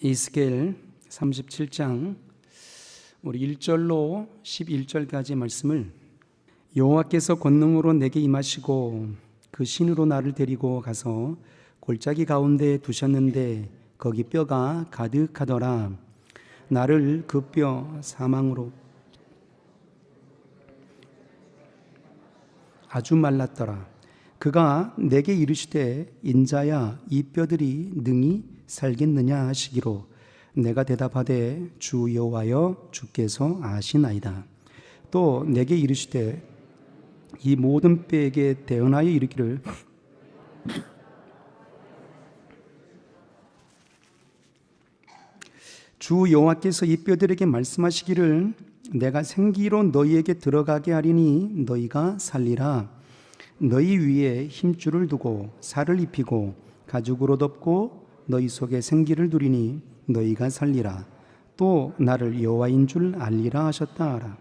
에스겔 37장 우리 1절로 11절까지 말씀을 여호와께서 권능으로 내게 임하시고 그 신으로 나를 데리고 가서 골짜기 가운데 두셨는데 거기 뼈가 가득하더라. 나를 그 뼈 사망으로 아주 말랐더라. 그가 내게 이르시되 인자야 이 뼈들이 능히 살겠느냐 하시기로 내가 대답하되 주 여호와여 주께서 아시나이다. 또 내게 이르시되 이 모든 뼈에게 대언하여 이르기를 주 여호와께서 이 뼈들에게 말씀하시기를 내가 생기로 너희에게 들어가게 하리니 너희가 살리라. 너희 위에 힘줄을 두고 살을 입히고 가죽으로 덮고 너희 속에 생기를 두리니 너희가 살리라. 또 나를 여호와인 줄 알리라 하셨다 하라.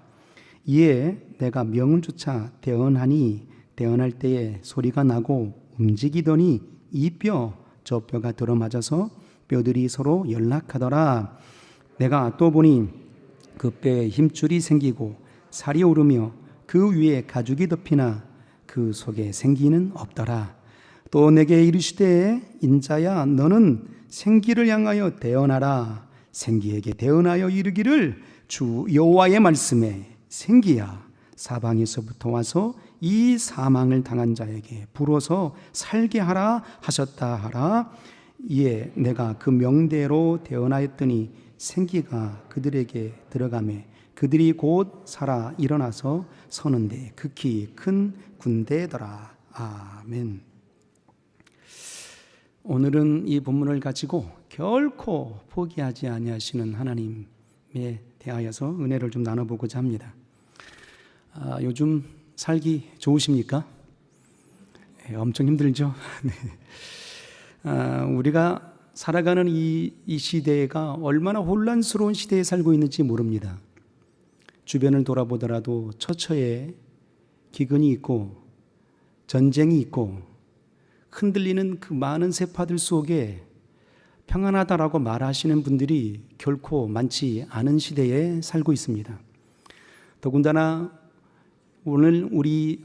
이에 내가 명을 조차 대언하니 대언할 때에 소리가 나고 움직이더니 이 뼈 저 뼈가 들어맞아서 뼈들이 서로 연락하더라. 내가 또 보니 그 뼈에 힘줄이 생기고 살이 오르며 그 위에 가죽이 덮이나 그 속에 생기는 없더라. 또 내게 이르시되 인자야 너는 생기를 향하여 대언하라. 생기에게 대언하여 이르기를 주 여호와의 말씀에 생기야 사방에서부터 와서 이 사망을 당한 자에게 불어서 살게 하라 하셨다 하라. 이에 내가 그 명대로 대언하였더니 생기가 그들에게 들어가매 그들이 곧 살아 일어나서 서는데 극히 큰 군대더라. 아멘. 오늘은 이 본문을 가지고 결코 포기하지 아니하시는 하나님에 대하여서 은혜를 좀 나눠보고자 합니다. 요즘 살기 좋으십니까? 엄청 힘들죠? 네. 우리가 살아가는 이 시대가 얼마나 혼란스러운 시대에 살고 있는지 모릅니다. 주변을 돌아보더라도 처처에 기근이 있고 전쟁이 있고 흔들리는 그 많은 세파들 속에 평안하다라고 말하시는 분들이 결코 많지 않은 시대에 살고 있습니다. 더군다나 오늘 우리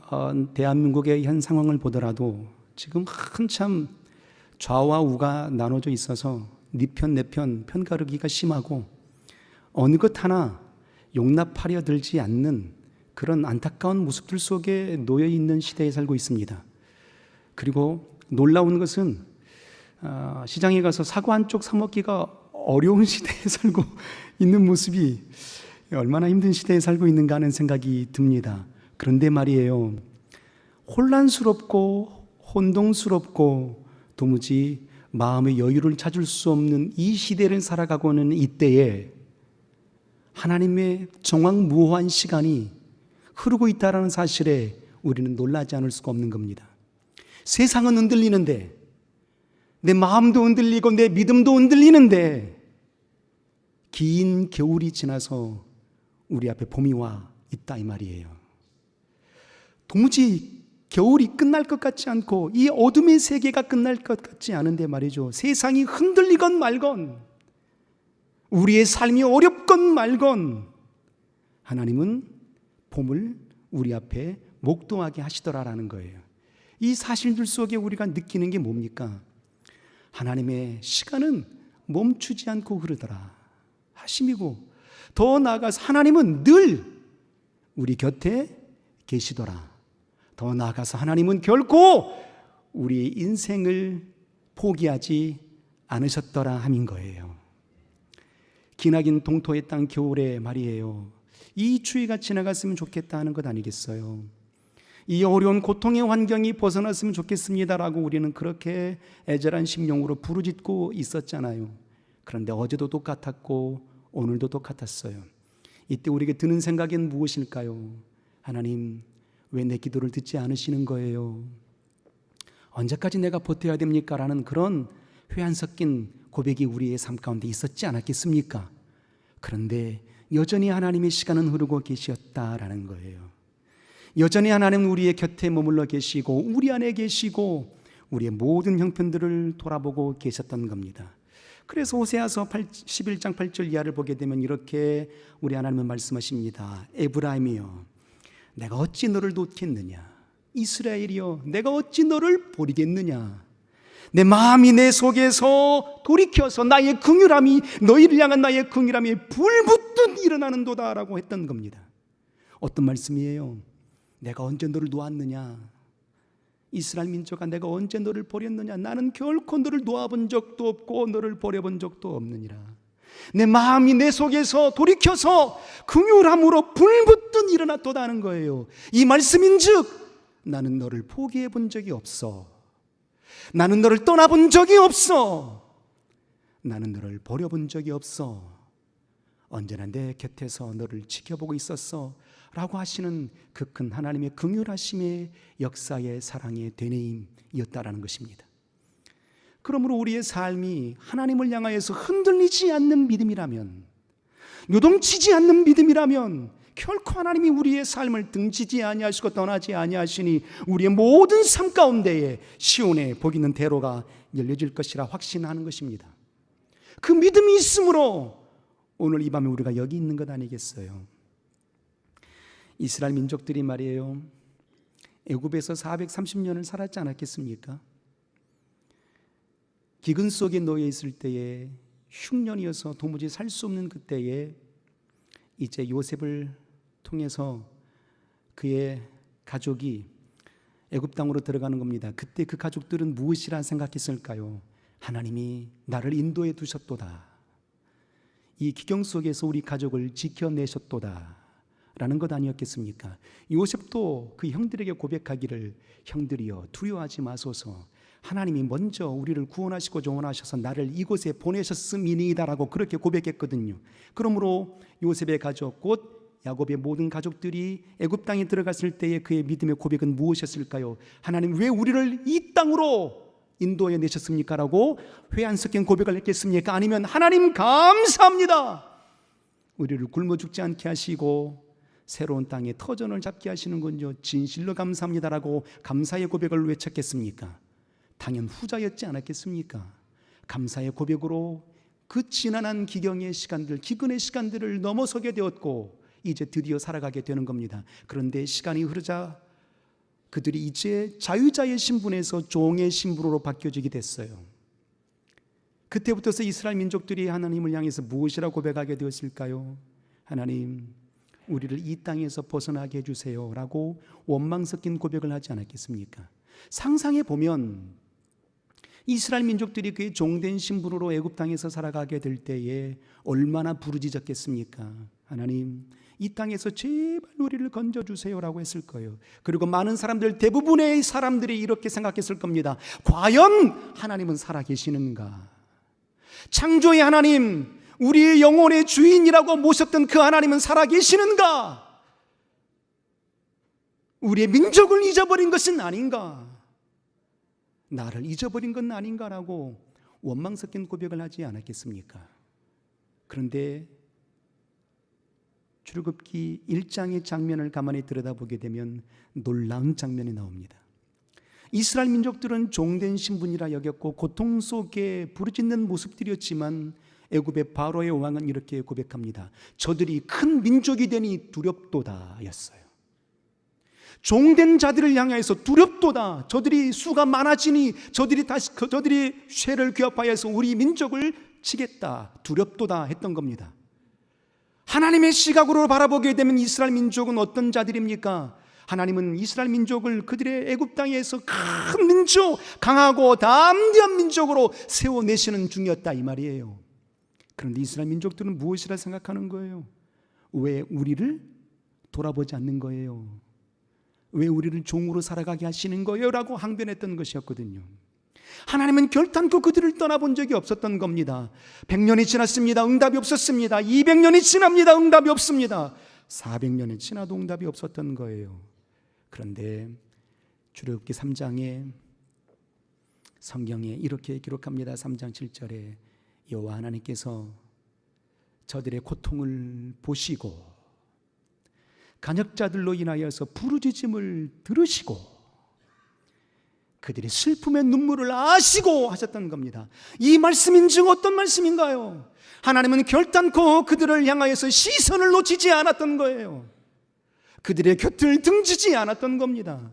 대한민국의 현 상황을 보더라도 지금 한참 좌와 우가 나눠져 있어서 네 편 내 편 편가르기가 심하고 어느 것 하나 용납하려 들지 않는 그런 안타까운 모습들 속에 놓여 있는 시대에 살고 있습니다. 그리고 놀라운 것은 시장에 가서 사과 한 쪽 사 먹기가 어려운 시대에 살고 있는 모습이 얼마나 힘든 시대에 살고 있는가 하는 생각이 듭니다. 그런데 말이에요, 혼란스럽고 혼동스럽고 도무지 마음의 여유를 찾을 수 없는 이 시대를 살아가고 있는 이때에 하나님의 정황무오한 시간이 흐르고 있다는 사실에 우리는 놀라지 않을 수가 없는 겁니다. 세상은 흔들리는데 내 마음도 흔들리고 내 믿음도 흔들리는데 긴 겨울이 지나서 우리 앞에 봄이 와 있다 이 말이에요. 도무지 겨울이 끝날 것 같지 않고 이 어둠의 세계가 끝날 것 같지 않은데 말이죠. 세상이 흔들리건 말건 우리의 삶이 어렵건 말건 하나님은 봄을 우리 앞에 목도하게 하시더라라는 거예요. 이 사실들 속에 우리가 느끼는 게 뭡니까? 하나님의 시간은 멈추지 않고 흐르더라 하심이고, 더 나아가서 하나님은 늘 우리 곁에 계시더라. 더 나아가서 하나님은 결코 우리의 인생을 포기하지 않으셨더라 함인 거예요. 기나긴 동토의 땅 겨울에 말이에요, 이 추위가 지나갔으면 좋겠다 하는 것 아니겠어요? 이 어려운 고통의 환경이 벗어났으면 좋겠습니다라고 우리는 그렇게 애절한 심령으로 부르짖고 있었잖아요. 그런데 어제도 똑같았고 오늘도 똑같았어요. 이때 우리에게 드는 생각은 무엇일까요? 하나님, 왜 내 기도를 듣지 않으시는 거예요? 언제까지 내가 버텨야 됩니까? 라는 그런 회한 섞인 고백이 우리의 삶 가운데 있었지 않았겠습니까? 그런데 여전히 하나님의 시간은 흐르고 계셨다라는 거예요. 여전히 하나님은 우리의 곁에 머물러 계시고 우리 안에 계시고 우리의 모든 형편들을 돌아보고 계셨던 겁니다. 그래서 호세아서 11장 8절 이하를 보게 되면 이렇게 우리 하나님은 말씀하십니다. 에브라임이여 내가 어찌 너를 놓겠느냐, 이스라엘이여 내가 어찌 너를 버리겠느냐. 내 마음이 내 속에서 돌이켜서 나의 긍휼함이 너희를 향한 나의 긍휼함이 불붙듯 일어나는도다 라고 했던 겁니다. 어떤 말씀이에요? 내가 언제 너를 놓았느냐, 이스라엘 민족아 내가 언제 너를 버렸느냐. 나는 결코 너를 놓아본 적도 없고 너를 버려본 적도 없느니라. 내 마음이 내 속에서 돌이켜서 긍휼함으로 불붙듯 일어났도다 하는 거예요. 이 말씀인즉 나는 너를 포기해 본 적이 없어. 나는 너를 떠나본 적이 없어. 나는 너를 버려본 적이 없어. 언제나 내 곁에서 너를 지켜보고 있었어 라고 하시는 그 큰 하나님의 긍휼하심의 역사의 사랑의 되뇌임이었다라는 것입니다. 그러므로 우리의 삶이 하나님을 향하여서 흔들리지 않는 믿음이라면, 요동치지 않는 믿음이라면 결코 하나님이 우리의 삶을 등지지 아니하시고 떠나지 아니하시니 우리의 모든 삶 가운데에 시온의 복 있는 대로가 열려질 것이라 확신하는 것입니다. 그 믿음이 있으므로 오늘 이 밤에 우리가 여기 있는 것 아니겠어요? 이스라엘 민족들이 말이에요, 애굽에서 430년을 살았지 않았겠습니까? 기근 속에 놓여 있을 때에 흉년이어서 도무지 살 수 없는 그때에 이제 요셉을 통해서 그의 가족이 애굽 땅으로 들어가는 겁니다. 그때 그 가족들은 무엇이라 생각했을까요? 하나님이 나를 인도해 두셨도다. 이 기경 속에서 우리 가족을 지켜내셨도다 라는 것 아니었겠습니까? 요셉도 그 형들에게 고백하기를 형들이여 두려워하지 마소서. 하나님이 먼저 우리를 구원하시고 조언하셔서 나를 이곳에 보내셨음이니이다 라고 그렇게 고백했거든요. 그러므로 요셉의 가족 곧 야곱의 모든 가족들이 애굽 땅에 들어갔을 때의 그의 믿음의 고백은 무엇이었을까요? 하나님 왜 우리를 이 땅으로 인도해 내셨습니까? 라고 회 안 섞인 고백을 했겠습니까? 아니면 하나님 감사합니다, 우리를 굶어 죽지 않게 하시고 새로운 땅에 터전을 잡게 하시는 건요 진실로 감사합니다라고 감사의 고백을 외쳤겠습니까? 당연 후자였지 않았겠습니까? 감사의 고백으로 그 지난한 기경의 시간들, 기근의 시간들을 넘어서게 되었고 이제 드디어 살아가게 되는 겁니다. 그런데 시간이 흐르자 그들이 이제 자유자의 신분에서 종의 신분으로 바뀌어지게 됐어요. 그때부터서 이스라엘 민족들이 하나님을 향해서 무엇이라고 고백하게 되었을까요? 하나님 우리를 이 땅에서 벗어나게 해주세요 라고 원망 섞인 고백을 하지 않았겠습니까? 상상해 보면 이스라엘 민족들이 그의 종된 신분으로 애굽 땅에서 살아가게 될 때에 얼마나 부르짖었겠습니까? 하나님 이 땅에서 제발 우리를 건져주세요라고 했을 거예요. 그리고 많은 사람들, 대부분의 사람들이 이렇게 생각했을 겁니다. 과연 하나님은 살아계시는가? 창조의 하나님, 우리의 영혼의 주인이라고 모셨던 그 하나님은 살아계시는가? 우리의 민족을 잊어버린 것은 아닌가? 나를 잊어버린 건 아닌가라고 원망 섞인 고백을 하지 않았겠습니까? 그런데 출애굽기 1장의 장면을 가만히 들여다보게 되면 놀라운 장면이 나옵니다. 이스라엘 민족들은 종된 신분이라 여겼고 고통 속에 부르짖는 모습들이었지만 애굽의 바로의 왕은 이렇게 고백합니다. 저들이 큰 민족이 되니 두렵도다 였어요. 종된 자들을 향해서 두렵도다, 저들이 수가 많아지니 저들이 쇠를 귀합하여서 우리 민족을 치겠다, 두렵도다 했던 겁니다. 하나님의 시각으로 바라보게 되면 이스라엘 민족은 어떤 자들입니까? 하나님은 이스라엘 민족을 그들의 애굽 땅에서 큰 민족, 강하고 담대한 민족으로 세워내시는 중이었다 이 말이에요. 그런데 이스라엘 민족들은 무엇이라 생각하는 거예요? 왜 우리를 돌아보지 않는 거예요? 왜 우리를 종으로 살아가게 하시는 거예요? 라고 항변했던 것이었거든요. 하나님은 결단코 그들을 떠나본 적이 없었던 겁니다. 100년이 지났습니다. 응답이 없었습니다. 200년이 지납니다. 응답이 없습니다. 400년이 지나도 응답이 없었던 거예요. 그런데 출애굽기 3장에 성경에 이렇게 기록합니다. 3장 7절에 여호와 하나님께서 저들의 고통을 보시고 간역자들로 인하여서 부르짖음을 들으시고 그들의 슬픔의 눈물을 아시고 하셨던 겁니다. 이 말씀인즉 어떤 말씀인가요? 하나님은 결단코 그들을 향하여서 시선을 놓치지 않았던 거예요. 그들의 곁을 등지지 않았던 겁니다.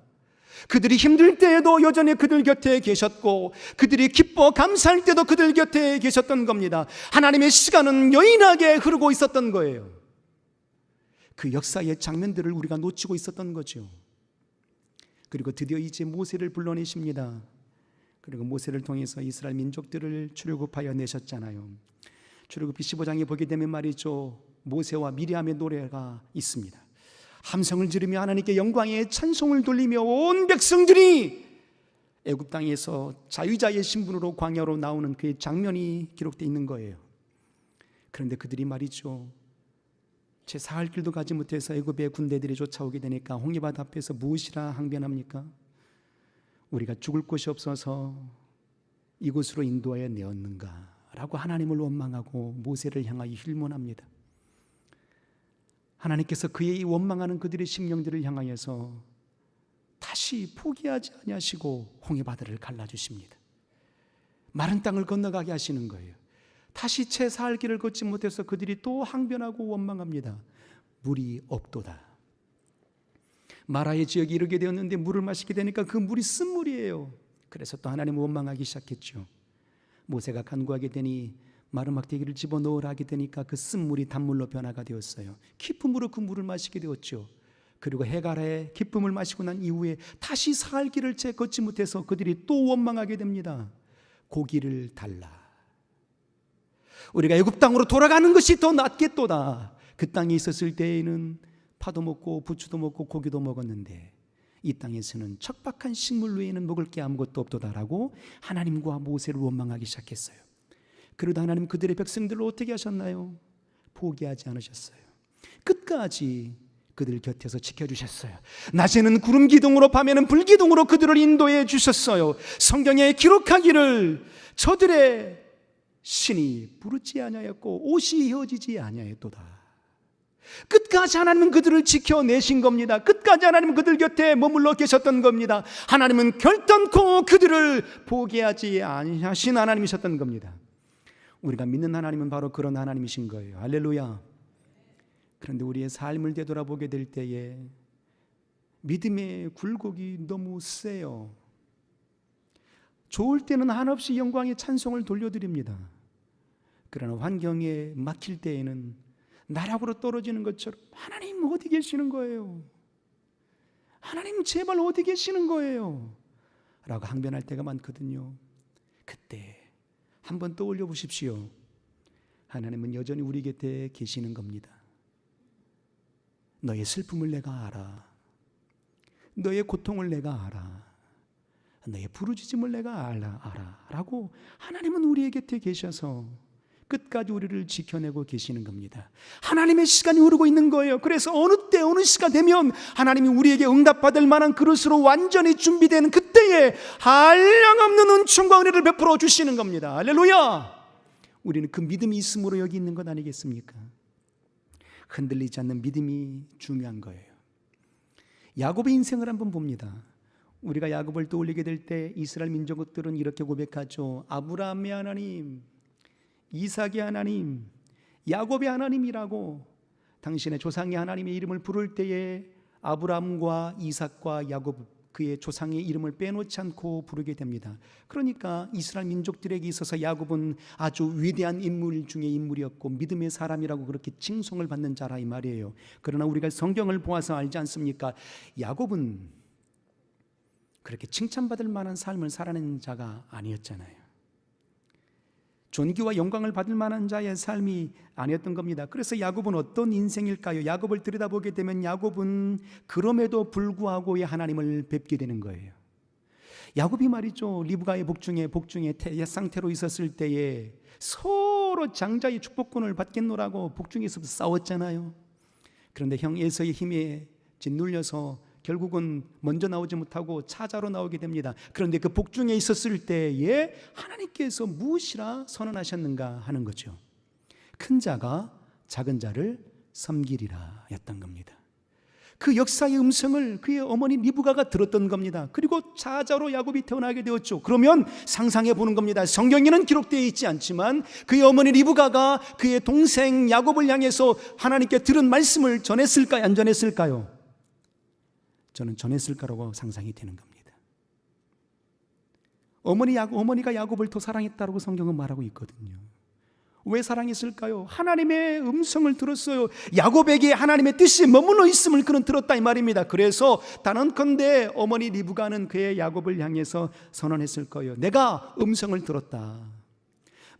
그들이 힘들 때에도 여전히 그들 곁에 계셨고, 그들이 기뻐 감사할 때도 그들 곁에 계셨던 겁니다. 하나님의 시간은 여인하게 흐르고 있었던 거예요. 그 역사의 장면들을 우리가 놓치고 있었던 거죠. 그리고 드디어 이제 모세를 불러내십니다. 그리고 모세를 통해서 이스라엘 민족들을 출애굽하여 내셨잖아요. 출애굽기 15장에 보게 되면 말이죠, 모세와 미리암의 노래가 있습니다. 함성을 지르며 하나님께 영광의 찬송을 돌리며 온 백성들이 애굽 땅에서 자유자의 신분으로 광야로 나오는 그 장면이 기록되어 있는 거예요. 그런데 그들이 말이죠, 제 사할 길도 가지 못해서 애굽의 군대들이 쫓아오게 되니까 홍해바다 앞에서 무엇이라 항변합니까? 우리가 죽을 곳이 없어서 이곳으로 인도하여 내었는가 라고 하나님을 원망하고 모세를 향하여 힐문합니다. 하나님께서 그의 원망하는 그들의 심령들을 향하여서 다시 포기하지 아니하시고 홍해바다를 갈라주십니다. 마른 땅을 건너가게 하시는 거예요. 다시 채 살 길을 걷지 못해서 그들이 또 항변하고 원망합니다. 물이 없도다. 마라의 지역에 이르게 되었는데 물을 마시게 되니까 그 물이 쓴물이에요. 그래서 또 하나님을 원망하기 시작했죠. 모세가 간구하게 되니 마른 막대기를 집어넣으라 하게 되니까 그 쓴물이 단물로 변화가 되었어요. 기쁨으로 그 물을 마시게 되었죠. 그리고 해갈의 기쁨을 마시고 난 이후에 다시 살 길을 채 걷지 못해서 그들이 또 원망하게 됩니다. 고기를 달라. 우리가 애굽 땅으로 돌아가는 것이 더 낫겠도다. 그 땅에 있었을 때에는 파도 먹고 부추도 먹고 고기도 먹었는데 이 땅에서는 척박한 식물 외에는 먹을 게 아무것도 없도다라고 하나님과 모세를 원망하기 시작했어요. 그러다 하나님 그들의 백성들을 어떻게 하셨나요? 포기하지 않으셨어요. 끝까지 그들 곁에서 지켜주셨어요. 낮에는 구름 기둥으로 밤에는 불 기둥으로 그들을 인도해 주셨어요. 성경에 기록하기를 저들의 신이 부르지 아니하였고 옷이 휘어지지 아니하였도다. 끝까지 하나님은 그들을 지켜내신 겁니다. 끝까지 하나님은 그들 곁에 머물러 계셨던 겁니다. 하나님은 결단코 그들을 포기하지 아니하신 하나님이셨던 겁니다. 우리가 믿는 하나님은 바로 그런 하나님이신 거예요. 할렐루야. 그런데 우리의 삶을 되돌아보게 될 때에 믿음의 굴곡이 너무 세요. 좋을 때는 한없이 영광의 찬송을 돌려드립니다. 그러나 환경에 막힐 때에는 나락으로 떨어지는 것처럼 하나님 어디 계시는 거예요? 하나님 제발 어디 계시는 거예요? 라고 항변할 때가 많거든요. 그때 한번 떠올려 보십시오. 하나님은 여전히 우리 곁에 계시는 겁니다. 너의 슬픔을 내가 알아. 너의 고통을 내가 알아. 너의 부르짖음을 내가 알아. 라고 하나님은 우리의 곁에 계셔서 끝까지 우리를 지켜내고 계시는 겁니다. 하나님의 시간이 흐르고 있는 거예요. 그래서 어느 때 어느 시가 되면 하나님이 우리에게 응답받을 만한 그릇으로 완전히 준비된 그때에 한량없는 은총과 은혜를 베풀어 주시는 겁니다. 할렐루야. 우리는 그 믿음이 있음으로 여기 있는 것 아니겠습니까? 흔들리지 않는 믿음이 중요한 거예요. 야곱의 인생을 한번 봅니다. 우리가 야곱을 떠올리게 될 때 이스라엘 민족들은 이렇게 고백하죠. 아브라함의 하나님, 이삭의 하나님, 야곱의 하나님이라고 당신의 조상의 하나님의 이름을 부를 때에 아브라함과 이삭과 야곱, 그의 조상의 이름을 빼놓지 않고 부르게 됩니다. 그러니까 이스라엘 민족들에게 있어서 야곱은 아주 위대한 인물 중에 인물이었고 믿음의 사람이라고 그렇게 칭송을 받는 자라 이 말이에요. 그러나 우리가 성경을 보아서 알지 않습니까? 야곱은 그렇게 칭찬받을 만한 삶을 살아낸 자가 아니었잖아요. 존귀와 영광을 받을 만한 자의 삶이 아니었던 겁니다. 그래서 야곱은 어떤 인생일까요? 야곱을 들여다보게 되면 야곱은 그럼에도 불구하고의 하나님을 뵙게 되는 거예요. 야곱이 말이죠, 리브가의 복중에 옛 상태로 있었을 때에 서로 장자의 축복권을 받겠노라고 복중에서 싸웠잖아요. 그런데 형 에서의 힘에 짓눌려서 결국은 먼저 나오지 못하고 차자로 나오게 됩니다. 그런데 그 복중에 있었을 때에 하나님께서 무엇이라 선언하셨는가 하는 거죠. 큰 자가 작은 자를 섬기리라 였던 겁니다. 그 역사의 음성을 그의 어머니 리브가가 들었던 겁니다. 그리고 자자로 야곱이 태어나게 되었죠. 그러면 상상해 보는 겁니다. 성경에는 기록되어 있지 않지만 그의 어머니 리브가가 그의 동생 야곱을 향해서 하나님께 들은 말씀을 전했을까요? 안 전했을까요? 저는 전했을 거라고 상상이 되는 겁니다. 어머니가 야곱을 더 사랑했다고 성경은 말하고 있거든요. 왜 사랑했을까요? 하나님의 음성을 들었어요. 야곱에게 하나님의 뜻이 머물러 있음을 그는 들었다 이 말입니다. 그래서 단언컨대 어머니 리브가는 그의 야곱을 향해서 선언했을 거예요. 내가 음성을 들었다.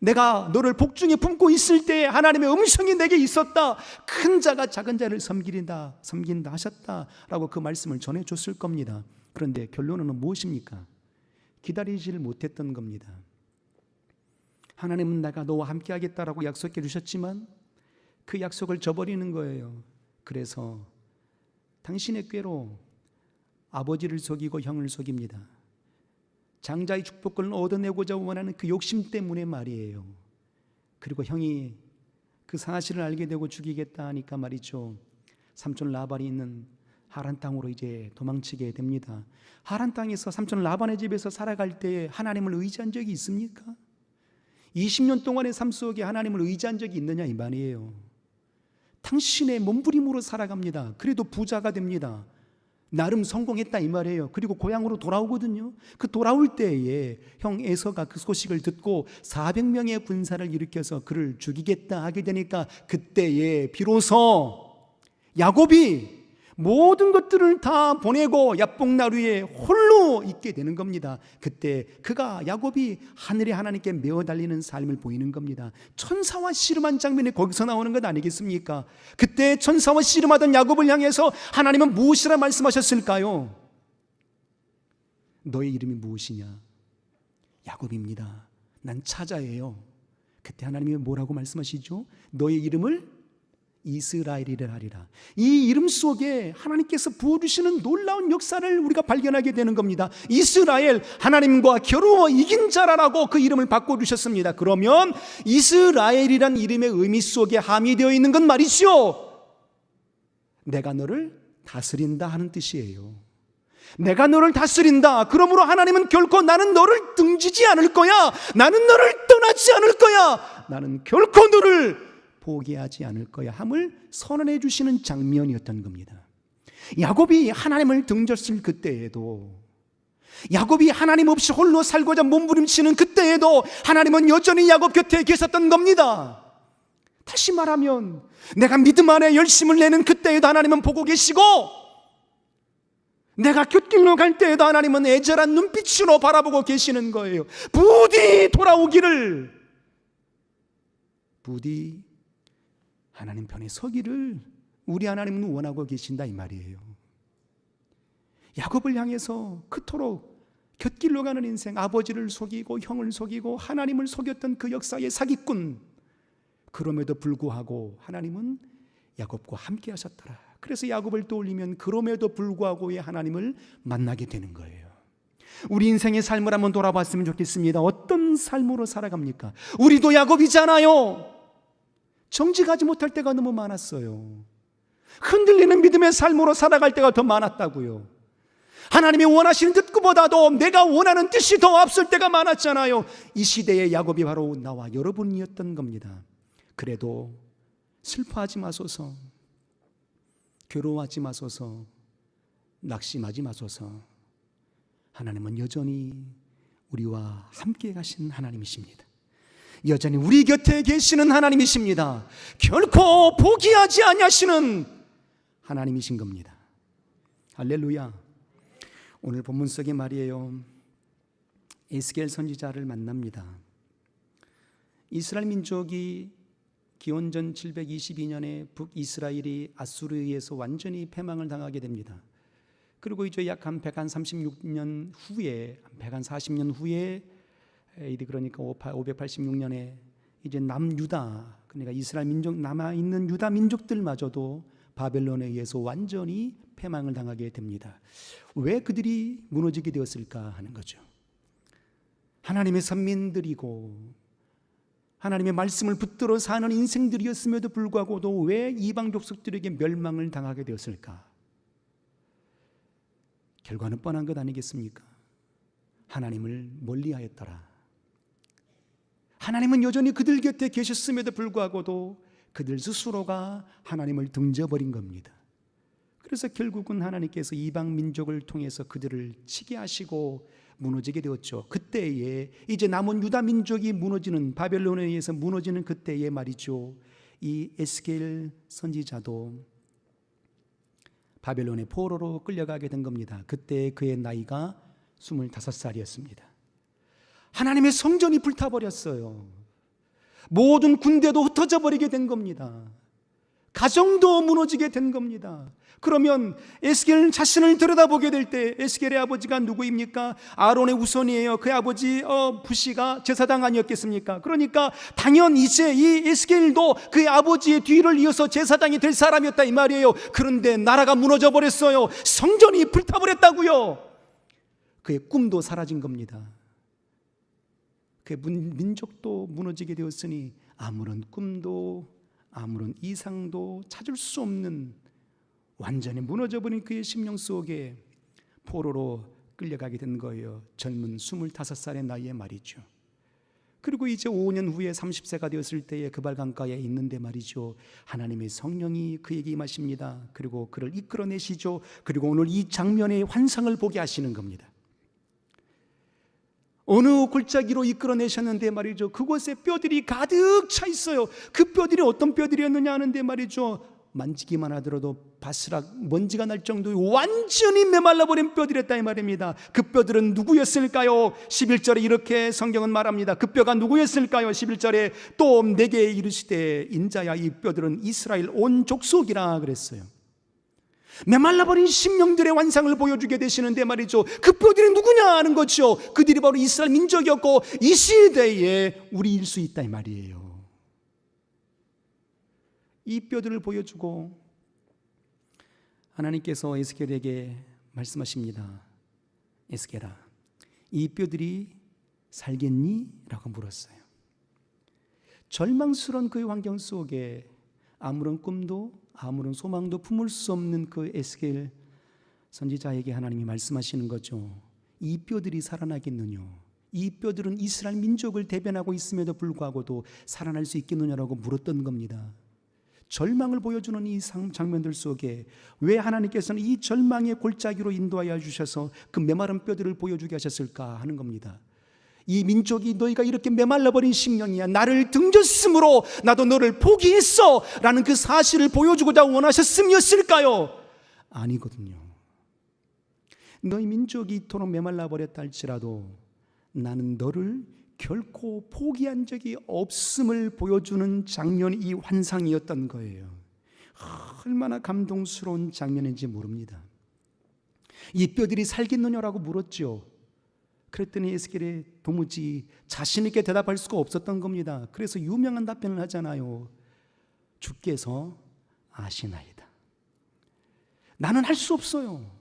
내가 너를 복중에 품고 있을 때 하나님의 음성이 내게 있었다. 큰 자가 작은 자를 섬긴다 하셨다라고 그 말씀을 전해줬을 겁니다. 그런데 결론은 무엇입니까? 기다리지를 못했던 겁니다. 하나님은 내가 너와 함께 하겠다라고 약속해 주셨지만 그 약속을 저버리는 거예요. 그래서 당신의 꾀로 아버지를 속이고 형을 속입니다. 장자의 축복을 얻어내고자 원하는 그 욕심 때문에 말이에요. 그리고 형이 그 사실을 알게 되고 죽이겠다 하니까 말이죠, 삼촌 라반이 있는 하란 땅으로 이제 도망치게 됩니다. 하란 땅에서 삼촌 라반의 집에서 살아갈 때 하나님을 의지한 적이 있습니까? 20년 동안의 삶 속에 하나님을 의지한 적이 있느냐 이 말이에요. 당신의 몸부림으로 살아갑니다. 그래도 부자가 됩니다. 나름 성공했다 이 말이에요. 그리고 고향으로 돌아오거든요. 그 돌아올 때에 형 에서가 그 소식을 듣고 400명의 군사를 일으켜서 그를 죽이겠다 하게 되니까 그때에 비로소 야곱이 모든 것들을 다 보내고 야복나루에 홀로 있게 되는 겁니다. 그때 야곱이 하늘의 하나님께 메어 달리는 삶을 보이는 겁니다. 천사와 씨름한 장면이 거기서 나오는 것 아니겠습니까? 그때 천사와 씨름하던 야곱을 향해서 하나님은 무엇이라 말씀하셨을까요? 너의 이름이 무엇이냐? 야곱입니다. 난 차자예요. 그때 하나님이 뭐라고 말씀하시죠? 너의 이름을 이스라엘이라 하리라. 이 이름 속에 하나님께서 부어주시는 놀라운 역사를 우리가 발견하게 되는 겁니다. 이스라엘, 하나님과 겨루어 이긴 자라라고 그 이름을 바꿔주셨습니다. 그러면 이스라엘이란 이름의 의미 속에 함의되어 있는 건 말이죠, 내가 너를 다스린다 하는 뜻이에요. 내가 너를 다스린다. 그러므로 하나님은 결코 나는 너를 등지지 않을 거야. 나는 너를 떠나지 않을 거야. 나는 결코 너를 포기하지 않을 거야 함을 선언해 주시는 장면이었던 겁니다. 야곱이 하나님을 등졌을 그때에도, 야곱이 하나님 없이 홀로 살고자 몸부림치는 그때에도 하나님은 여전히 야곱 곁에 계셨던 겁니다. 다시 말하면 내가 믿음 안에 열심을 내는 그때에도 하나님은 보고 계시고, 내가 곁길로 갈 때에도 하나님은 애절한 눈빛으로 바라보고 계시는 거예요. 부디 돌아오기를, 부디 하나님 편에 서기를 우리 하나님은 원하고 계신다 이 말이에요. 야곱을 향해서 그토록 곁길로 가는 인생, 아버지를 속이고 형을 속이고 하나님을 속였던 그 역사의 사기꾼, 그럼에도 불구하고 하나님은 야곱과 함께 하셨더라. 그래서 야곱을 떠올리면 그럼에도 불구하고의 하나님을 만나게 되는 거예요. 우리 인생의 삶을 한번 돌아봤으면 좋겠습니다. 어떤 삶으로 살아갑니까? 우리도 야곱이잖아요. 정직하지 못할 때가 너무 많았어요. 흔들리는 믿음의 삶으로 살아갈 때가 더 많았다고요. 하나님이 원하시는 뜻보다도 내가 원하는 뜻이 더 앞설 때가 많았잖아요. 이 시대의 야곱이 바로 나와 여러분이었던 겁니다. 그래도 슬퍼하지 마소서, 괴로워하지 마소서, 낙심하지 마소서. 하나님은 여전히 우리와 함께 가신 하나님이십니다. 여전히 우리 곁에 계시는 하나님이십니다. 결코 포기하지 아니하시는 하나님이신 겁니다. 할렐루야. 오늘 본문 속에 말이에요, 에스겔 선지자를 만납니다. 이스라엘 민족이 기원전 722년에 북이스라엘이 아수르에 의해서 완전히 패망을 당하게 됩니다. 그리고 이제 약 한 136년 후에, 140년 후에, 그러니까 586년에 이제 남유다, 그러니까 이스라엘 민족 남아있는 유다 민족들마저도 바벨론에 의해서 완전히 패망을 당하게 됩니다. 왜 그들이 무너지게 되었을까 하는 거죠. 하나님의 선민들이고 하나님의 말씀을 붙들어 사는 인생들이었음에도 불구하고도 왜 이방 족속들에게 멸망을 당하게 되었을까? 결과는 뻔한 것 아니겠습니까? 하나님을 멀리하였더라. 하나님은 여전히 그들 곁에 계셨음에도 불구하고도 그들 스스로가 하나님을 등져버린 겁니다. 그래서 결국은 하나님께서 이방 민족을 통해서 그들을 치게 하시고 무너지게 되었죠. 그때에 이제 남은 유다 민족이 무너지는, 바벨론에 의해서 무너지는 그때에 말이죠, 이 에스겔 선지자도 바벨론의 포로로 끌려가게 된 겁니다. 그때 그의 나이가 25살이었습니다. 하나님의 성전이 불타버렸어요. 모든 군대도 흩어져 버리게 된 겁니다. 가정도 무너지게 된 겁니다. 그러면 에스겔 자신을 들여다보게 될 때 에스겔의 아버지가 누구입니까? 아론의 후손이에요. 그의 아버지 부시가 제사장 아니었겠습니까? 그러니까 당연 이제 이 에스겔도 그의 아버지의 뒤를 이어서 제사장이 될 사람이었다 이 말이에요. 그런데 나라가 무너져 버렸어요. 성전이 불타버렸다고요. 그의 꿈도 사라진 겁니다. 그의 민족도 무너지게 되었으니 아무런 꿈도 아무런 이상도 찾을 수 없는 완전히 무너져버린 그의 심령 속에 포로로 끌려가게 된 거예요. 젊은 25살의 나이에 말이죠. 그리고 이제 5년 후에 30세가 되었을 때에 그발강가에 있는데 말이죠, 하나님의 성령이 그에게 임하십니다. 그리고 그를 이끌어내시죠. 그리고 오늘 이 장면의 환상을 보게 하시는 겁니다. 어느 골짜기로 이끌어내셨는데 말이죠, 그곳에 뼈들이 가득 차 있어요. 그 뼈들이 어떤 뼈들이었느냐 하는데 말이죠, 만지기만 하더라도 바스락 먼지가 날 정도의 완전히 메말라버린 뼈들이었다 이 말입니다. 그 뼈들은 누구였을까요? 11절에 이렇게 성경은 말합니다. 그 뼈가 누구였을까요? 11절에 또 내게 이르시되 인자야 이 뼈들은 이스라엘 온 족속이라 그랬어요. 메말라버린 심령들의 완상을 보여주게 되시는데 말이죠, 그 뼈들이 누구냐 하는 거죠. 그들이 바로 이스라엘 민족이었고 이 시대에 우리일 수 있다 이 말이에요. 이 뼈들을 보여주고 하나님께서 에스겔에게 말씀하십니다. 에스겔아, 이 뼈들이 살겠니? 라고 물었어요. 절망스러운 그 환경 속에 아무런 꿈도 아무런 소망도 품을 수 없는 그 에스겔 선지자에게 하나님이 말씀하시는 거죠. 이 뼈들이 살아나겠느냐? 이 뼈들은 이스라엘 민족을 대변하고 있음에도 불구하고도 살아날 수 있겠느냐라고 물었던 겁니다. 절망을 보여주는 이 장면들 속에 왜 하나님께서는 이 절망의 골짜기로 인도하여 주셔서 그 메마른 뼈들을 보여주게 하셨을까 하는 겁니다. 이 민족이 너희가 이렇게 메말라버린 심령이야, 나를 등졌으므로 나도 너를 포기했어 라는 그 사실을 보여주고자 원하셨음이었을까요? 아니거든요. 너희 민족이 이토록 메말라버렸다 할지라도 나는 너를 결코 포기한 적이 없음을 보여주는 장면이 이 환상이었던 거예요. 얼마나 감동스러운 장면인지 모릅니다. 이 뼈들이 살겠느냐라고 물었죠. 그랬더니 에스겔이 도무지 자신 있게 대답할 수가 없었던 겁니다. 그래서 유명한 답변을 하잖아요. 주께서 아시나이다. 나는 할 수 없어요.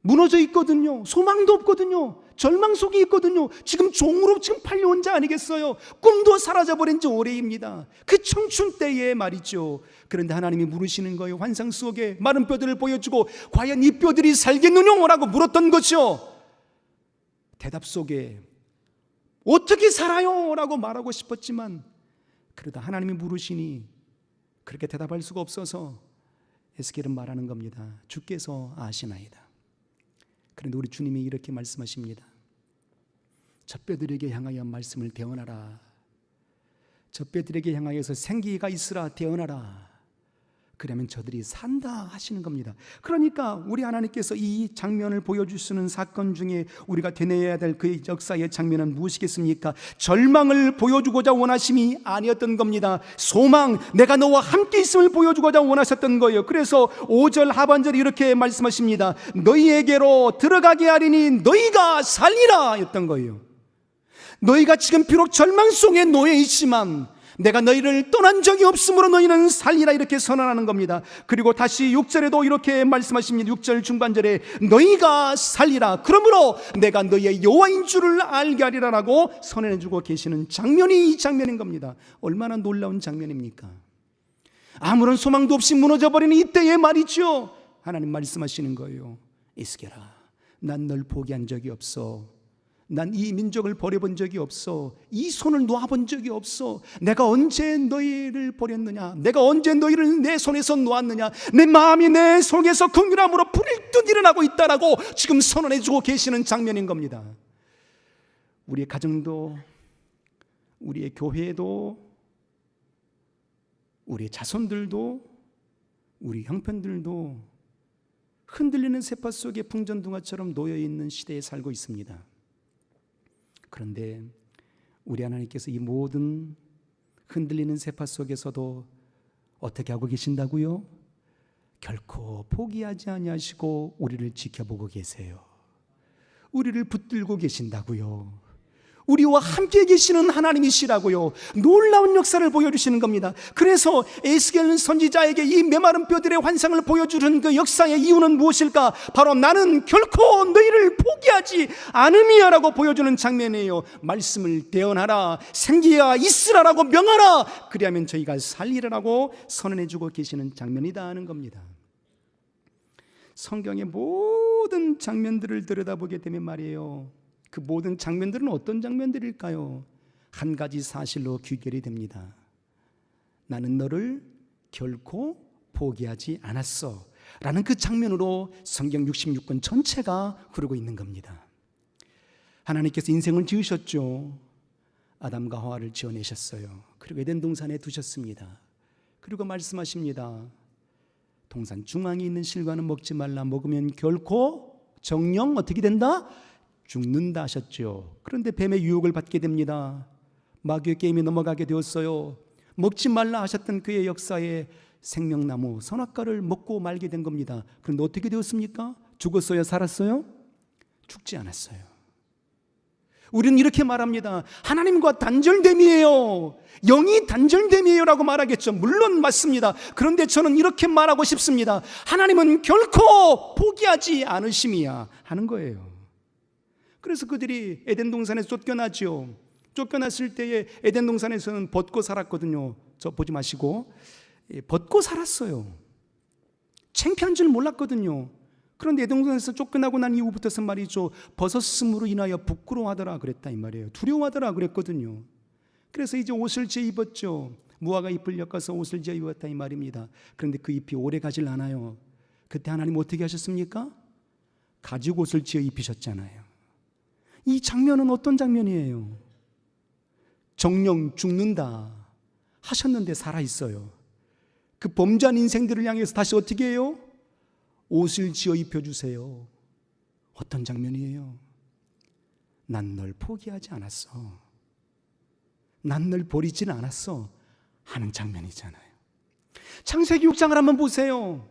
무너져 있거든요. 소망도 없거든요. 절망 속에 있거든요. 지금 종으로 지금 팔려온 자 아니겠어요? 꿈도 사라져버린 지 오래입니다. 그 청춘 때에 말이죠. 그런데 하나님이 물으시는 거예요. 환상 속에 마른 뼈들을 보여주고 과연 이 뼈들이 살겠느냐? 라고 물었던 거죠. 대답 속에 어떻게 살아요? 라고 말하고 싶었지만 그러다 하나님이 물으시니 그렇게 대답할 수가 없어서 에스겔은 말하는 겁니다. 주께서 아시나이다. 그런데 우리 주님이 이렇게 말씀하십니다. 저 뼈들에게 향하여 말씀을 대언하라. 저 뼈들에게 향하여서 생기가 있으라 대언하라. 그러면 저들이 산다 하시는 겁니다. 그러니까 우리 하나님께서 이 장면을 보여주시는 사건 중에 우리가 되뇌어야 될 그 역사의 장면은 무엇이겠습니까? 절망을 보여주고자 원하심이 아니었던 겁니다. 소망, 내가 너와 함께 있음을 보여주고자 원하셨던 거예요. 그래서 5절 하반절에 이렇게 말씀하십니다. 너희에게로 들어가게 하리니 너희가 살리라 였던 거예요. 너희가 지금 비록 절망 속에 놓여 있지만 내가 너희를 떠난 적이 없으므로 너희는 살리라 이렇게 선언하는 겁니다. 그리고 다시 6절에도 이렇게 말씀하십니다. 6절 중반절에 너희가 살리라 그러므로 내가 너희의 여호와인 줄을 알게 하리라라고 선언해주고 계시는 장면이 이 장면인 겁니다. 얼마나 놀라운 장면입니까? 아무런 소망도 없이 무너져버리는 이때에 말이죠, 하나님 말씀하시는 거예요. 에스겔아, 난 널 포기한 적이 없어. 난 이 민족을 버려본 적이 없어. 이 손을 놓아본 적이 없어. 내가 언제 너희를 버렸느냐? 내가 언제 너희를 내 손에서 놓았느냐? 내 마음이 내 속에서 긍휼함으로 불일 듯 일어나고 있다라고 지금 선언해주고 계시는 장면인 겁니다. 우리의 가정도, 우리의 교회도, 우리의 자손들도, 우리 형편들도 흔들리는 세파 속에 풍전등화처럼 놓여있는 시대에 살고 있습니다. 그런데 우리 하나님께서 이 모든 흔들리는 세파 속에서도 어떻게 하고 계신다고요? 결코 포기하지 아니하시고 우리를 지켜보고 계세요. 우리를 붙들고 계신다고요. 우리와 함께 계시는 하나님이시라고요. 놀라운 역사를 보여주시는 겁니다. 그래서 에스겔 선지자에게 이 메마른 뼈들의 환상을 보여주는 그 역사의 이유는 무엇일까? 바로 나는 결코 너희를 포기하지 않음이야라고 보여주는 장면이에요. 말씀을 대언하라, 생기야 있으라라고 명하라, 그리하면 저희가 살리라라고 선언해주고 계시는 장면이다 하는 겁니다. 성경의 모든 장면들을 들여다보게 되면 말이에요, 그 모든 장면들은 어떤 장면들일까요? 한 가지 사실로 귀결이 됩니다. 나는 너를 결코 포기하지 않았어 라는 그 장면으로 성경 66권 전체가 흐르고 있는 겁니다. 하나님께서 인생을 지으셨죠. 아담과 하와를 지어내셨어요. 그리고 에덴 동산에 두셨습니다. 그리고 말씀하십니다. 동산 중앙에 있는 실과는 먹지 말라. 먹으면 결코 정령 어떻게 된다? 죽는다 하셨죠. 그런데 뱀의 유혹을 받게 됩니다. 마귀의 게임에 넘어가게 되었어요. 먹지 말라 하셨던 그의 역사에 생명나무 선악과를 먹고 말게 된 겁니다. 그런데 어떻게 되었습니까? 죽었어요? 살았어요? 죽지 않았어요. 우리는 이렇게 말합니다. 하나님과 단절됨이에요. 영이 단절됨이에요 라고 말하겠죠. 물론 맞습니다. 그런데 저는 이렇게 말하고 싶습니다. 하나님은 결코 포기하지 않으심이야 하는 거예요. 그래서 그들이 에덴 동산에서 쫓겨나죠. 쫓겨났을 때에 에덴 동산에서는 벗고 살았거든요. 저 보지 마시고 벗고 살았어요. 창피한 줄 몰랐거든요. 그런데 에덴 동산에서 쫓겨나고 난 이후부터는 말이죠, 벗었음으로 인하여 부끄러워하더라 그랬다 이 말이에요. 두려워하더라 그랬거든요. 그래서 이제 옷을 재 입었죠. 무화과 잎을 엮어서 옷을 재 입었다 이 말입니다. 그런데 그 잎이 오래 가질 않아요. 그때 하나님 어떻게 하셨습니까? 가죽 옷을 지어 입히셨잖아요. 이 장면은 어떤 장면이에요? 정령 죽는다 하셨는데 살아있어요. 그 범죄한 인생들을 향해서 다시 어떻게 해요? 옷을 지어 입혀주세요. 어떤 장면이에요? 난 널 포기하지 않았어. 난 널 버리지는 않았어 하는 장면이잖아요. 창세기 6장을 한번 보세요.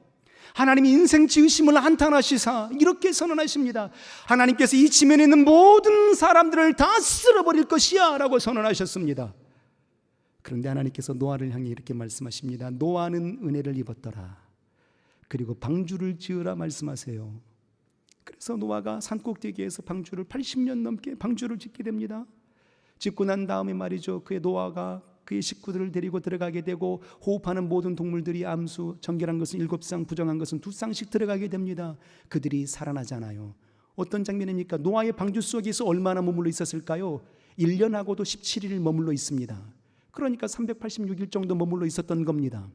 하나님이 인생 지으심을 한탄하시사 이렇게 선언하십니다. 하나님께서 이 지면에 있는 모든 사람들을 다 쓸어버릴 것이야 라고 선언하셨습니다. 그런데 하나님께서 노아를 향해 이렇게 말씀하십니다. 노아는 은혜를 입었더라. 그리고 방주를 지으라 말씀하세요. 그래서 노아가 산꼭대기에서 방주를 80년 넘게 방주를 짓게 됩니다. 짓고 난 다음에 말이죠, 그의 노아가 그의 식구들을 데리고 들어가게 되고 호흡하는 모든 동물들이 암수, 정결한 것은 7쌍, 부정한 것은 2쌍씩 들어가게 됩니다. 그들이 살아나잖아요. 어떤 장면입니까? 노아의 방주 속에서 얼마나 머물러 있었을까요? 1년하고도 17일 머물러 있습니다. 그러니까 386일 정도 머물러 있었던 겁니다.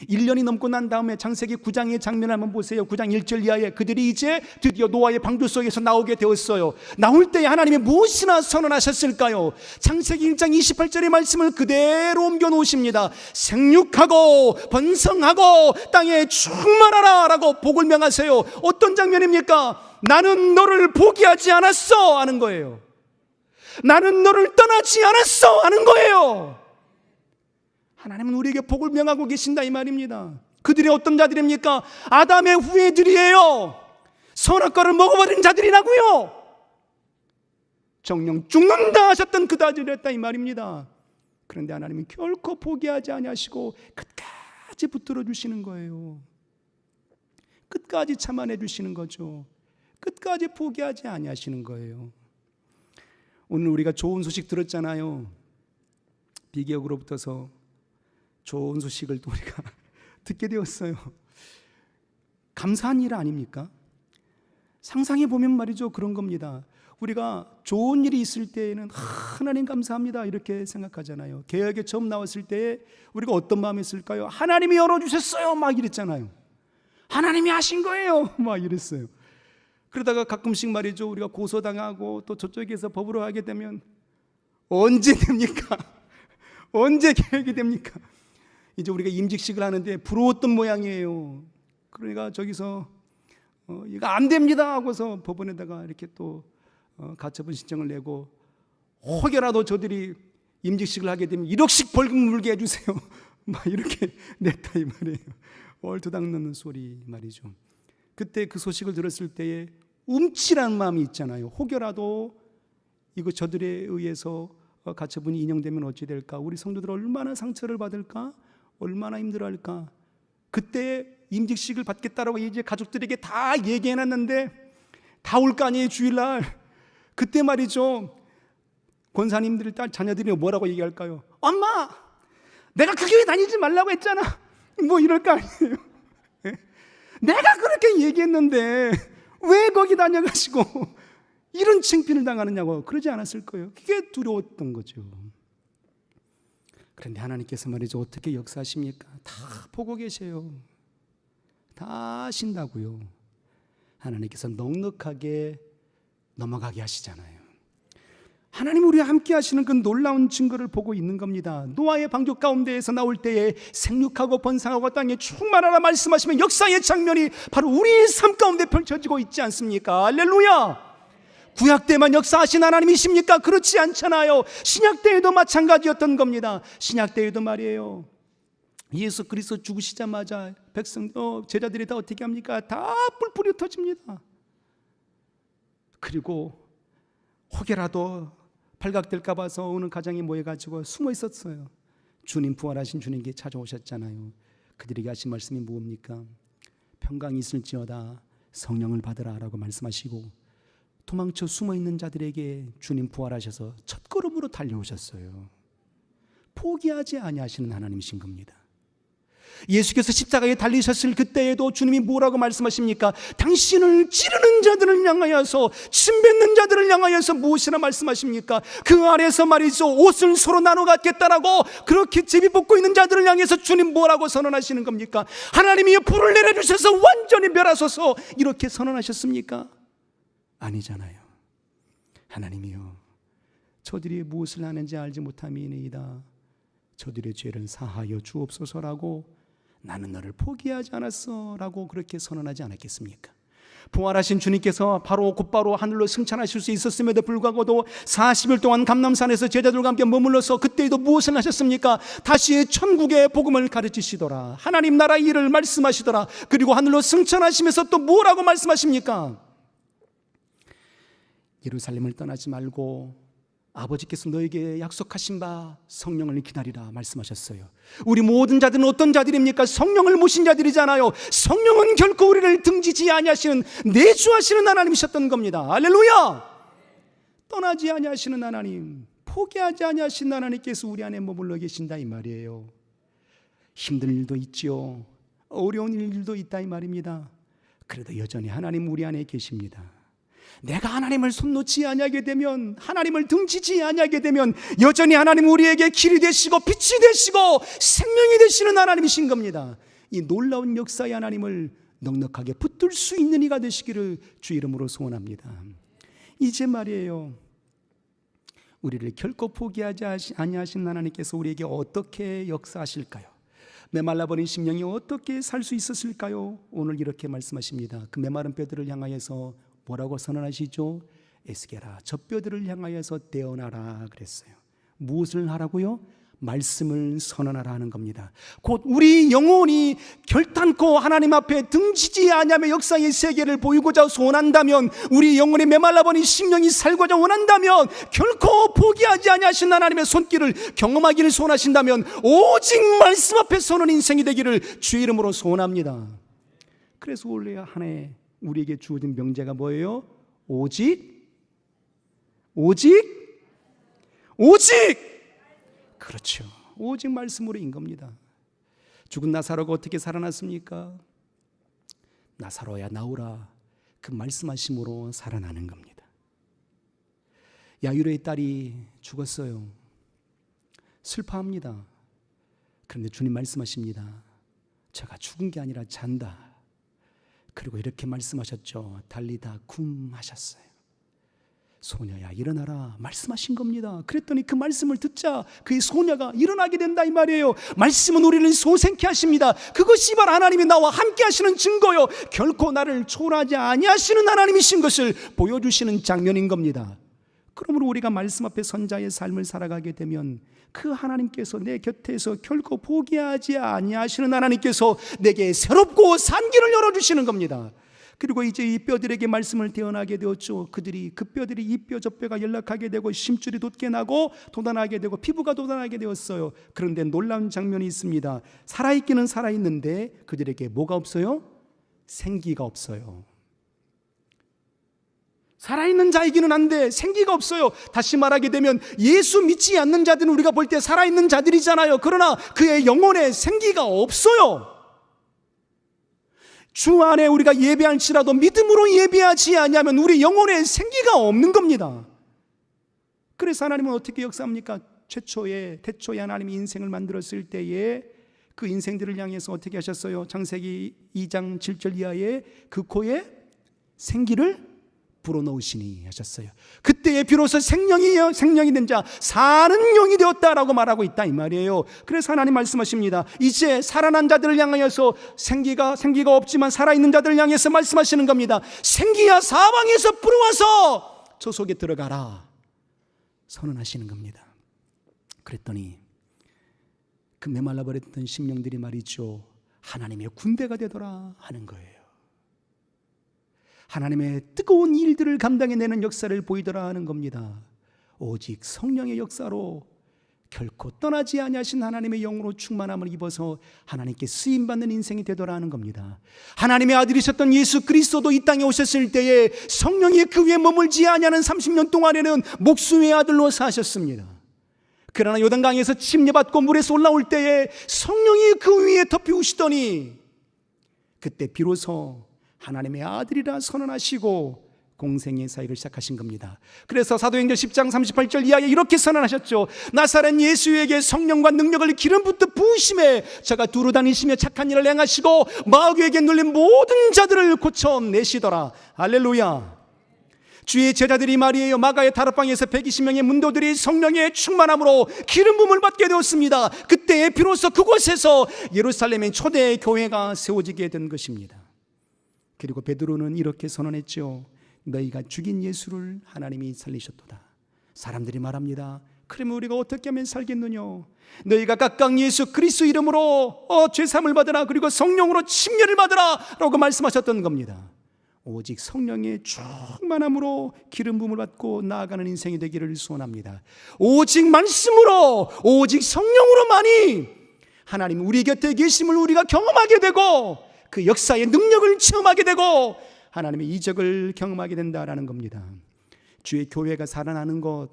1년이 넘고 난 다음에 창세기 9장의 장면을 한번 보세요. 9장 1절 이하에 그들이 이제 드디어 노아의 방주 속에서 나오게 되었어요. 나올 때에 하나님이 무엇이나 선언하셨을까요? 창세기 1장 28절의 말씀을 그대로 옮겨 놓으십니다. 생육하고 번성하고 땅에 충만하라 라고 복을 명하세요. 어떤 장면입니까? 나는 너를 포기하지 않았어 하는 거예요. 나는 너를 떠나지 않았어 하는 거예요. 하나님은 우리에게 복을 명하고 계신다 이 말입니다. 그들이 어떤 자들입니까? 아담의 후예들이에요. 선악과를 먹어버린 자들이라고요. 정령 죽는다 하셨던 그 자들이었다 이 말입니다. 그런데 하나님은 결코 포기하지 아니하시고 끝까지 붙들어 주시는 거예요. 끝까지 참아내 주시는 거죠. 끝까지 포기하지 아니하시는 거예요. 오늘 우리가 좋은 소식 들었잖아요. 비교역으로부터서 좋은 소식을 또 우리가 듣게 되었어요. 감사한 일 아닙니까? 상상해 보면 말이죠, 그런 겁니다. 우리가 좋은 일이 있을 때에는 하나님 감사합니다 이렇게 생각하잖아요. 개혁에 처음 나왔을 때 우리가 어떤 마음이 있을까요? 하나님이 열어주셨어요 막 이랬잖아요. 하나님이 하신 거예요 막 이랬어요. 그러다가 가끔씩 말이죠, 우리가 고소당하고 또 저쪽에서 법으로 하게 되면 언제 됩니까? 언제 개혁이 됩니까? 이제 우리가 임직식을 하는데 부러웠던 모양이에요. 그러니까 저기서 이거 안 됩니다 하고서 법원에다가 이렇게 또 가처분 신청을 내고, 혹여라도 저들이 임직식을 하게 되면 1억씩 벌금 물게 해주세요 막 이렇게 냈다 이 말이에요. 얼토당 넣는 소리 말이죠. 그때 그 소식을 들었을 때에 움찔한 마음이 있잖아요. 혹여라도 이거 저들에 의해서 가처분이 인용되면 어찌 될까? 우리 성도들 얼마나 상처를 받을까? 얼마나 힘들어할까? 그때 임직식을 받겠다라고 이제 가족들에게 다 얘기해놨는데 다 올 거 아니에요, 주일날. 그때 말이죠, 권사님들 딸 자녀들이 뭐라고 얘기할까요? 엄마, 내가 그 교회 다니지 말라고 했잖아 뭐 이럴 거 아니에요. 내가 그렇게 얘기했는데 왜 거기 다녀가시고 이런 창피를 당하느냐고 그러지 않았을 거예요. 그게 두려웠던 거죠. 그런데 하나님께서 말이죠, 어떻게 역사하십니까? 다 보고 계세요. 다 아신다고요. 하나님께서 넉넉하게 넘어가게 하시잖아요. 하나님 우리와 함께 하시는 그 놀라운 증거를 보고 있는 겁니다. 노아의 방주 가운데에서 나올 때에 생육하고 번성하고 땅에 충만하라 말씀하시면 역사의 장면이 바로 우리의 삶 가운데 펼쳐지고 있지 않습니까? 할렐루야! 구약 때만 역사하신 하나님이십니까? 그렇지 않잖아요. 신약 때에도 마찬가지였던 겁니다. 신약 때에도 말이에요, 예수 그리스도 죽으시자마자 제자들이 다 어떻게 합니까? 다 뿔뿔이 흩어집니다. 그리고 혹여라도 발각될까 봐서 어느 가정에 모여가지고 숨어 있었어요. 주님, 부활하신 주님께 찾아오셨잖아요. 그들에게 하신 말씀이 뭡니까? 평강이 있을지어다 성령을 받으라 라고 말씀하시고, 도망쳐 숨어 있는 자들에게 주님 부활하셔서 첫걸음으로 달려오셨어요. 포기하지 아니하시는 하나님이신 겁니다. 예수께서 십자가에 달리셨을 그때에도 주님이 뭐라고 말씀하십니까? 당신을 찌르는 자들을 향하여서, 침 뱉는 자들을 향하여서 무엇이나 말씀하십니까? 그 아래서 말이죠, 옷을 서로 나눠 갖겠다라고 그렇게 제비 뽑고 있는 자들을 향해서 주님 뭐라고 선언하시는 겁니까? 하나님이 불을 내려주셔서 완전히 멸하소서 이렇게 선언하셨습니까? 아니잖아요. 하나님이요, 저들이 무엇을 하는지 알지 못함이니이다. 저들의 죄를 사하여 주옵소서라고, 나는 너를 포기하지 않았어 라고 그렇게 선언하지 않았겠습니까? 부활하신 주님께서 곧바로 하늘로 승천하실 수 있었음에도 불구하고도 40일 동안 감람산에서 제자들과 함께 머물러서 그때에도 무엇을 하셨습니까? 다시 천국의 복음을 가르치시더라, 하나님 나라의 일을 말씀하시더라. 그리고 하늘로 승천하시면서 또 뭐라고 말씀하십니까? 예루살렘을 떠나지 말고 아버지께서 너에게 약속하신 바 성령을 기다리라 말씀하셨어요. 우리 모든 자들은 어떤 자들입니까? 성령을 모신 자들이잖아요. 성령은 결코 우리를 등지지 아니하시는, 내주하시는 하나님이셨던 겁니다. 할렐루야! 떠나지 아니하시는 하나님, 포기하지 아니하신 하나님께서 우리 안에 머물러 계신다 이 말이에요. 힘든 일도 있지요, 어려운 일도 있다 이 말입니다. 그래도 여전히 하나님 우리 안에 계십니다. 내가 하나님을 손 놓지 아니하게 되면, 하나님을 등지지 아니하게 되면 여전히 하나님 우리에게 길이 되시고 빛이 되시고 생명이 되시는 하나님이신 겁니다. 이 놀라운 역사의 하나님을 넉넉하게 붙들 수 있는 이가 되시기를 주 이름으로 소원합니다. 이제 말이에요, 우리를 결코 포기하지 아니하신 하나님께서 우리에게 어떻게 역사하실까요? 메말라버린 심령이 어떻게 살 수 있었을까요? 오늘 이렇게 말씀하십니다. 그 메마른 뼈들을 향하여서 뭐라고 선언하시죠? 에스게라, 저 뼈들을 향하여서 떼어나라 그랬어요. 무엇을 하라고요? 말씀을 선언하라 하는 겁니다. 곧 우리 영혼이 결단코 하나님 앞에 등지지 아니하며 역사의 세계를 보이고자 소원한다면, 우리 영혼이 메말라버린 심령이 살고자 원한다면, 결코 포기하지 아니하신 하나님의 손길을 경험하기를 소원하신다면 오직 말씀 앞에 서는 인생이 되기를 주 이름으로 소원합니다. 그래서 올해 한 해 우리에게 주어진 명제가 뭐예요? 오직 그렇죠. 오직 말씀으로 인 겁니다. 죽은 나사로가 어떻게 살아났습니까? 나사로야 나오라, 그 말씀하심으로 살아나는 겁니다. 야이로의 딸이 죽었어요. 슬퍼합니다. 그런데 주님 말씀하십니다. 저가 죽은 게 아니라 잔다. 그리고 이렇게 말씀하셨죠. 달리다 쿰 하셨어요. 소녀야 일어나라 말씀하신 겁니다. 그랬더니 그 말씀을 듣자 그 소녀가 일어나게 된다 이 말이에요. 말씀은 우리를 소생케 하십니다. 그것이 바로 하나님이 나와 함께 하시는 증거요, 결코 나를 초라하지 아니하시는 하나님이신 것을 보여주시는 장면인 겁니다. 그러므로 우리가 말씀 앞에 선자의 삶을 살아가게 되면 그 하나님께서 내 곁에서 결코 포기하지 아니하시는 하나님께서 내게 새롭고 산 길을 열어주시는 겁니다. 그리고 이제 이 뼈들에게 말씀을 대언하게 되었죠. 그들이 그 뼈들이 이 뼈 저 뼈가 연락하게 되고 심줄이 돋게 나고 돋아나게 되고 피부가 돋아나게 되었어요. 그런데 놀라운 장면이 있습니다. 살아있기는 살아있는데 그들에게 뭐가 없어요? 생기가 없어요. 살아있는 자이기는 한데 생기가 없어요. 다시 말하게 되면 예수 믿지 않는 자들은 우리가 볼 때 살아있는 자들이잖아요. 그러나 그의 영혼에 생기가 없어요. 주 안에 우리가 예배할지라도 믿음으로 예배하지 않으면 우리 영혼에 생기가 없는 겁니다. 그래서 하나님은 어떻게 역사합니까? 태초에 하나님이 인생을 만들었을 때에 그 인생들을 향해서 어떻게 하셨어요? 창세기 2장 7절 이하에 그 코에 생기를 불어넣으시니 하셨어요. 그때에 비로소 생명이 된 자 사는 영이 되었다라고 말하고 있다 이 말이에요. 그래서 하나님 말씀하십니다. 이제 살아난 자들을 향하여서 생기가 없지만 살아있는 자들을 향해서 말씀하시는 겁니다. 생기야 사방에서 불어와서 저 속에 들어가라 선언하시는 겁니다. 그랬더니 그 메말라 버렸던 심령들이 말이죠, 하나님의 군대가 되더라 하는 거예요. 하나님의 뜨거운 일들을 감당해내는 역사를 보이더라 하는 겁니다. 오직 성령의 역사로 결코 떠나지 아니하신 하나님의 영으로 충만함을 입어서 하나님께 쓰임받는 인생이 되더라 하는 겁니다. 하나님의 아들이셨던 예수 그리스도도 이 땅에 오셨을 때에 성령이 그 위에 머물지 아니하는 30년 동안에는 목수의 아들로 사셨습니다. 그러나 요단강에서 침례받고 물에서 올라올 때에 성령이 그 위에 덮이우시더니 그때 비로소 하나님의 아들이라 선언하시고 공생의 사역을 시작하신 겁니다. 그래서 사도행전 10장 38절 이하에 이렇게 선언하셨죠. 나사렛 예수에게 성령과 능력을 기름 붓듯 부으심에 저가 두루 다니시며 착한 일을 행하시고 마귀에게 눌린 모든 자들을 고쳐내시더라. 할렐루야. 주의 제자들이 말이에요, 마가의 다락방에서 120명의 문도들이 성령의 충만함으로 기름 부음을 받게 되었습니다. 그때 비로소 그곳에서 예루살렘의 초대 교회가 세워지게 된 것입니다. 그리고 베드로는 이렇게 선언했죠. 너희가 죽인 예수를 하나님이 살리셨도다. 사람들이 말합니다. 그러면 우리가 어떻게 하면 살겠느냐? 너희가 각각 예수 그리스도 이름으로 죄사함을 받으라, 그리고 성령으로 침례를 받으라 라고 말씀하셨던 겁니다. 오직 성령의 충만함으로 기름 부음을 받고 나아가는 인생이 되기를 소원합니다. 오직 말씀으로, 오직 성령으로만이 하나님 우리 곁에 계심을 우리가 경험하게 되고 그 역사의 능력을 체험하게 되고 하나님의 이적을 경험하게 된다라는 겁니다. 주의 교회가 살아나는 것,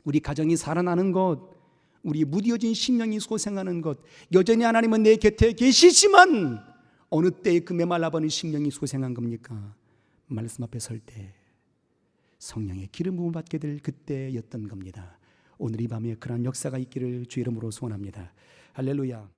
우리 가정이 살아나는 것, 우리 무뎌진 심령이 소생하는 것, 여전히 하나님은 내 곁에 계시지만 어느 때에 그 메말라버린 심령이 소생한 겁니까? 말씀 앞에 설 때 성령의 기름 부음을 받게 될 그때였던 겁니다. 오늘 이 밤에 그러한 역사가 있기를 주 이름으로 소원합니다. 할렐루야.